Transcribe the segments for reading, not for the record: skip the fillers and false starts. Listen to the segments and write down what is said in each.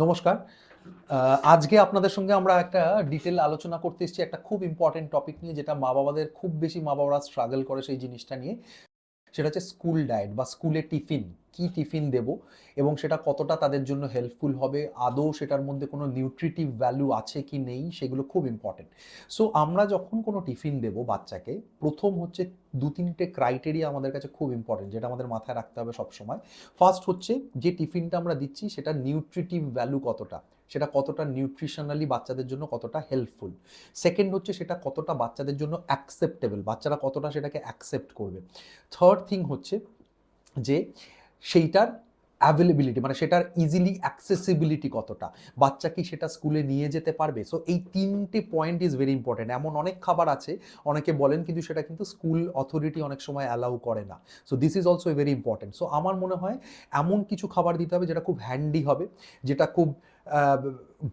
নমস্কার। আজকে আপনাদের সঙ্গে আমরা একটা ডিটেল আলোচনা করতে এসেছি একটা খুব ইম্পর্টেন্ট টপিক নিয়ে, যেটা মা-বাবাদের খুব বেশি মা-বাবারা স্ট্রাগল করে সেই জিনিসটা নিয়ে। সেটা হচ্ছে স্কুল ডায়েট বা স্কুলে টিফিন। কি টিফিন দেবো এবং সেটা কতটা তাদের জন্য হেল্পফুল হবে, আদৌ সেটার মধ্যে কোনো নিউট্রিটিভ ভ্যালু আছে কি নেই, সেগুলো খুব ইম্পর্টেন্ট। সো আমরা যখন কোনো টিফিন দেবো বাচ্চাকে, প্রথম হচ্ছে ২-৩টে ক্রাইটেরিয়া আমাদের কাছে খুব ইম্পর্টেন্ট, যেটা আমাদের মাথায় রাখতে হবে সবসময়। ফার্স্ট হচ্ছে যে টিফিনটা আমরা দিচ্ছি সেটার নিউট্রিটিভ ভ্যালু কতটা, সেটা কতটা নিউট্রিশনালি বাচ্চাদের জন্য কতটা হেল্পফুল। সেকেন্ড হচ্ছে সেটা কতটা বাচ্চাদের জন্য অ্যাকসেপ্টেবল, বাচ্চারা কতটা সেটাকে অ্যাকসেপ্ট করবে। থার্ড থিং হচ্ছে যে সেইটার অ্যাভেলেবিলিটি, মানে সেটার ইজিলি অ্যাক্সেসিবিলিটি কতটা, বাচ্চা কি সেটা স্কুলে নিয়ে যেতে পারবে। সো এই ৩টে পয়েন্ট ইজ ভেরি ইম্পর্টেন্ট। এমন অনেক খাবার আছে, অনেকে বলেন কিন্তু সেটা কিন্তু স্কুল অথরিটি অনেক সময় অ্যালাউ করে না। So this is also very important. So আমার মনে হয় এমন কিছু খাবার দিতে হবে যেটা খুব হ্যান্ডি হবে, যেটা খুব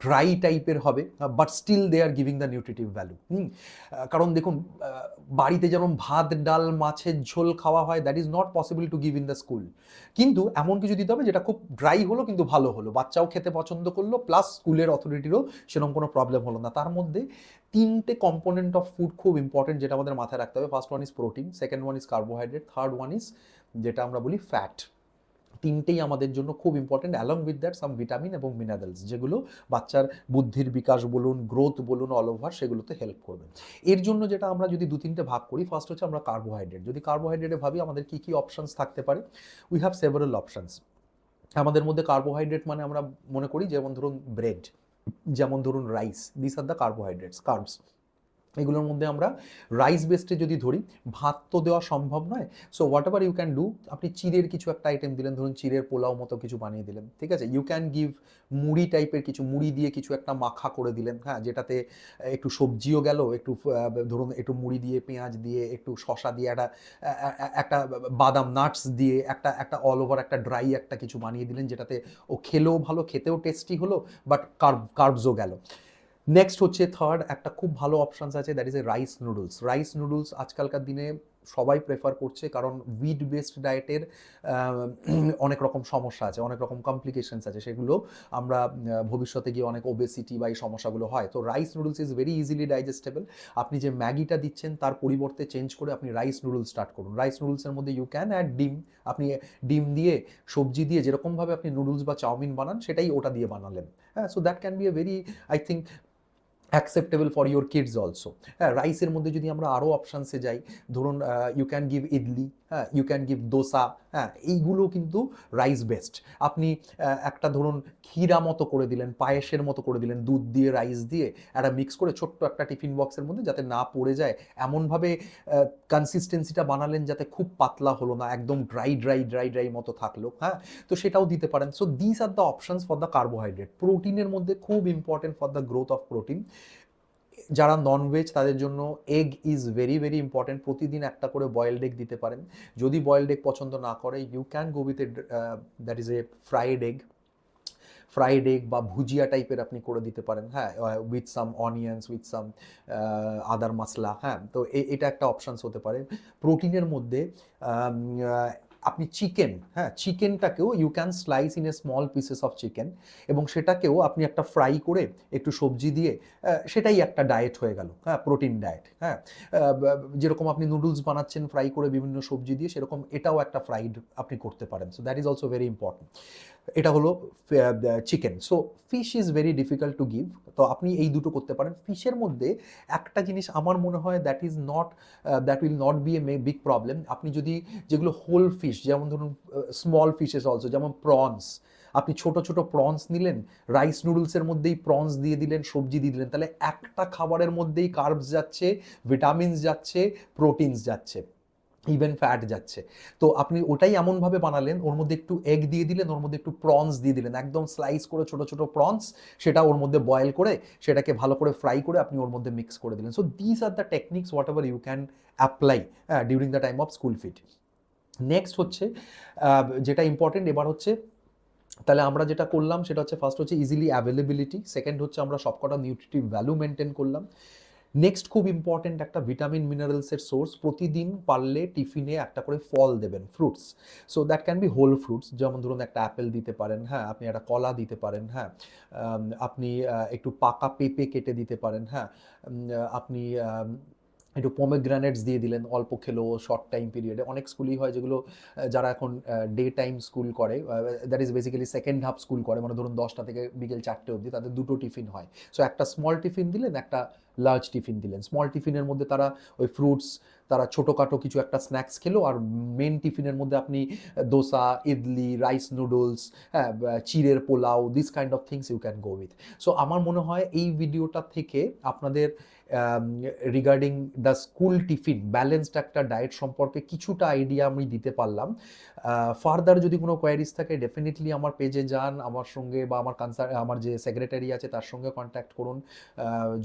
ড্রাই টাইপের হবে, but still they are giving the nutritive value. কারণ দেখুন, বাড়িতে যেমন ভাত ডাল মাছের ঝোল খাওয়া হয়, that is not possible to give in the school. কিন্তু এমন কিছু দিতে হবে যেটা খুব ড্রাই হলো কিন্তু ভালো হলো, বাচ্চাও খেতে পছন্দ করলো, প্লাস স্কুলের অথরিটিরও সেরকম কোনো প্রবলেম হলো না। তার মধ্যে ৩টে কম্পোনেন্ট অফ ফুড খুব ইম্পর্টেন্ট, যেটা আমাদের মাথায় রাখতে হবে। First one is protein, second one is carbohydrate, third one is যেটা আমরা বলি ফ্যাট। তিনটেই আমাদের জন্য খুব important, along with that some vitamin এবং মিনারেলস, যেগুলো বাচ্চার বুদ্ধির বিকাশ বলুন, গ্রোথ বলুন, অল ওভার সেগুলোতে হেল্প করবে। এর জন্য যেটা আমরা যদি ২-৩টে ভাগ করি, ফার্স্ট হচ্ছে আমরা কার্বোহাইড্রেট। যদি কার্বোহাইড্রেটে ভাবি আমাদের কী কী অপশানস থাকতে পারে, উই হ্যাভ সেভারাল অপশানস। আমাদের মধ্যে কার্বোহাইড্রেট মানে আমরা মনে করি যেমন ধরুন ব্রেড, যেমন ধরুন rice, this are the carbohydrates, carbs. এগুলোর মধ্যে আমরা রাইস বেসডে যদি ধরি, ভাত তো দেওয়া সম্ভব নয়। So whatever you can do, আপনি চিড়ের কিছু একটা আইটেম দিলেন, ধরুন চিড়ের পোলাও মতো কিছু বানিয়ে দিলেন, ঠিক আছে। ইউ ক্যান গিভ মুড়ি টাইপের কিছু, মুড়ি দিয়ে কিছু একটা মাখা করে দিলেন, হ্যাঁ, যেটাতে একটু সবজিও গেল, একটু ধরুন একটু মুড়ি দিয়ে, পেঁয়াজ দিয়ে, একটু শশা দিয়ে, একটা বাদাম নাটস দিয়ে একটা একটা অল ওভার একটা ড্রাই একটা কিছু বানিয়ে দিলেন, যেটাতে ও খেলেও ভালো, খেতেও টেস্টি হলো, বাট কার্বসও গেল। নেক্সট হচ্ছে থার্ড একটা খুব ভালো অপশানস আছে, that is a rice noodles. Rice noodles আজকালকার দিনে সবাই প্রেফার করছে, কারণ উইট বেসড ডায়েটের অনেক রকম সমস্যা আছে, অনেক রকম কমপ্লিকেশনস আছে, সেগুলো আমরা ভবিষ্যতে গিয়ে অনেক ওবেসিটি বা এই সমস্যাগুলো হয়। তো rice noodles is very easily digestible. আপনি যে ম্যাগিটা দিচ্ছেন তার পরিবর্তে চেঞ্জ করে আপনি রাইস নুডলস স্টার্ট করুন। রাইস নুডলসের মধ্যে ইউ ক্যান অ্যাড ডিম। আপনি ডিম দিয়ে, সবজি দিয়ে, যেরকমভাবে আপনি নুডলস বা চাউমিন বানান সেটাই ওটা দিয়ে বানালেন। হ্যাঁ, so that can be a very, I think, acceptable for your kids also. হ্যাঁ, রাইসের মধ্যে যদি আমরা আরও অপশানসে যাই, ধরুন ইউ ক্যান গিভ ইডলি, হ্যাঁ, ইউ ক্যান গিভ দোসা, হ্যাঁ, এইগুলো কিন্তু রাইস বেসড। আপনি একটা ধরুন ক্ষীরা মতো করে দিলেন, পায়েসের মতো করে দিলেন, দুধ দিয়ে রাইস দিয়ে একটা মিক্স করে ছোট্ট একটা টিফিন বক্সের মধ্যে, যাতে না পড়ে যায় এমনভাবে কনসিস্টেন্সিটা বানালেন যাতে খুব পাতলা হলো না, একদম ড্রাই ড্রাই ড্রাই ড্রাই মতো থাকলো, হ্যাঁ, তো সেটাও দিতে পারেন। So this are the options for the carbohydrate. প্রোটিনের মধ্যে খুব important for the growth of protein, যারা ননভেজ তাদের জন্য egg is very very important. প্রতিদিন একটা করে বয়েলড এগ দিতে পারেন। যদি বয়েলড এগ পছন্দ না করে, you can go with a, that is a fried egg. Fried egg বা ভুজিয়া টাইপের আপনি করে দিতে পারেন, হ্যাঁ, with some onions, with some other masala, হ্যাঁ, তো এটা একটা অপশানস হতে পারে। প্রোটিনের মধ্যে আপনি চিকেন, হ্যাঁ, চিকেনটাকেও you can slice in a small pieces of chicken, এবং সেটাকেও আপনি একটা ফ্রাই করে একটু সবজি দিয়ে, সেটাই একটা ডায়েট হয়ে গেল, হ্যাঁ, প্রোটিন ডায়েট। হ্যাঁ, যেরকম আপনি নুডলস বানাচ্ছেন ফ্রাই করে বিভিন্ন সবজি দিয়ে, সেরকম এটাও একটা ফ্রাইড আপনি করতে পারেন। So that is also very important. এটা হলো chicken. So fish is very difficult to give, তো আপনি এই দুটো করতে পারেন। ফিশের মধ্যে একটা জিনিস আমার মনে হয় that is not, that will not be a big problem. আপনি যদি যেগুলো হোল ফিশ, যেমন ধরুন স্মল ফিশেস অলসো, যেমন প্রনস, আপনি ছোট ছোট প্রনস নিলেন, রাইস নুডলসের মধ্যেই প্রনস দিয়ে দিলেন, সবজি দিয়ে দিলেন, তাহলে একটা খাবারের মধ্যেই কার্বস যাচ্ছে, ভিটামিনস যাচ্ছে, প্রোটিনস যাচ্ছে, ইভেন ফ্যাট যাচ্ছে। তো আপনি ওটাই এমনভাবে বানালেন, ওর মধ্যে একটু এগ দিয়ে দিলেন, ওর মধ্যে একটু প্রনস দিয়ে দিলেন, একদম স্লাইস করে ছোট ছোট প্রনস, সেটা ওর মধ্যে বয়েল করে সেটাকে ভালো করে ফ্রাই করে আপনি ওর মধ্যে মিক্স করে দিলেন। So this are the techniques whatever you can apply during the time of school feed. Next হচ্ছে যেটা ইম্পর্টেন্ট এবার হচ্ছে, তাহলে আমরা যেটা করলাম সেটা হচ্ছে ফার্স্ট হচ্ছে ইজিলি অ্যাভেলেবিলিটি, সেকেন্ড হচ্ছে আমরা সবকটা নিউট্রিটিভ ভ্যালু মেনটেন করলাম, নেক্সট খুব ইম্পর্টেন্ট একটা ভিটামিন মিনারেলসের সোর্স, প্রতিদিন পারলে টিফিনে একটা করে ফল দেবেন, fruits. So that can be whole fruits, যেমন ধরুন একটা অ্যাপেল দিতে পারেন, হ্যাঁ, আপনি একটা কলা দিতে পারেন, হ্যাঁ, আপনি একটু পাকা পেঁপে কেটে দিতে পারেন, হ্যাঁ, আপনি একটু পমেগ্রানেটস দিয়ে দিলেন, অল্প খেলেও শর্ট টাইম পিরিয়ডে। অনেক স্কুলই হয় যেগুলো যারা এখন ডে টাইম স্কুল করে, that is basically second half school করে, মানে ধরুন 10টা থেকে বিকেল 4টে অবধি, তাদের দুটো টিফিন হয়। সো একটা স্মল টিফিন দিলেন, একটা লার্জ টিফিন দিলেন। স্মল টিফিনের মধ্যে তারা ওই ফ্রুটস, তারা ছোটোখাটো কিছু একটা স্ন্যাক্স খেলো, আর মেন টিফিনের মধ্যে আপনি দোসা, ইডলি, রাইস নুডলস, হ্যাঁ, চিড়ের pulao, this kind of things you can go with. So আমার মনে হয় এই ভিডিওটা থেকে আপনাদের regarding the school tiffin balanced একটা ডায়েট সম্পর্কে কিছুটা আইডিয়া আমি দিতে পারলাম। ফার্দার যদি কোনো কোয়ারিজ থাকে ডেফিনেটলি আমার পেজে যান, আমার সঙ্গে বা আমার যে সেক্রেটারি আছে তার সঙ্গে কন্ট্যাক্ট করুন।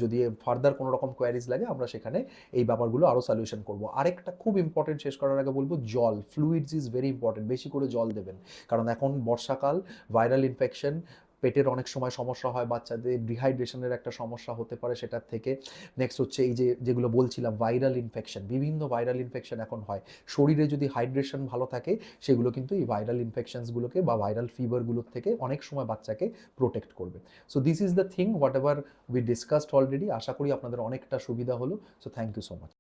যদি ফার্দার কোনো রকম কোয়ারিজ লাগে আমরা সেখানে এই ব্যাপারগুলো আরও সলিউশন করব। আরেকটা খুব ইম্পর্টেন্ট, শেষ করার আগে বলবো, জল, ফ্লুইডস ইজ ভেরি ইম্পর্টেন্ট। বেশি করে জল দেবেন, কারণ এখন বর্ষাকাল, ভাইরাল ইনফেকশন, পেটের অনেক সময় সমস্যা হয়, বাচ্চাদের ডিহাইড্রেশনের একটা সমস্যা হতে পারে সেটার থেকে। নেক্সট হচ্ছে এই যেগুলো বলছিলাম, ভাইরাল ইনফেকশন, বিভিন্ন ভাইরাল ইনফেকশন এখন হয়। শরীরে যদি হাইড্রেশন ভালো থাকে, সেগুলো কিন্তু এই ভাইরাল ইনফেকশনসগুলোকে বা ভাইরাল ফিভারগুলোর থেকে অনেক সময় বাচ্চাকে প্রোটেক্ট করবে। So this is the thing whatever we discussed already. আশা করি আপনাদের অনেকটা সুবিধা হলো। So thank you so much.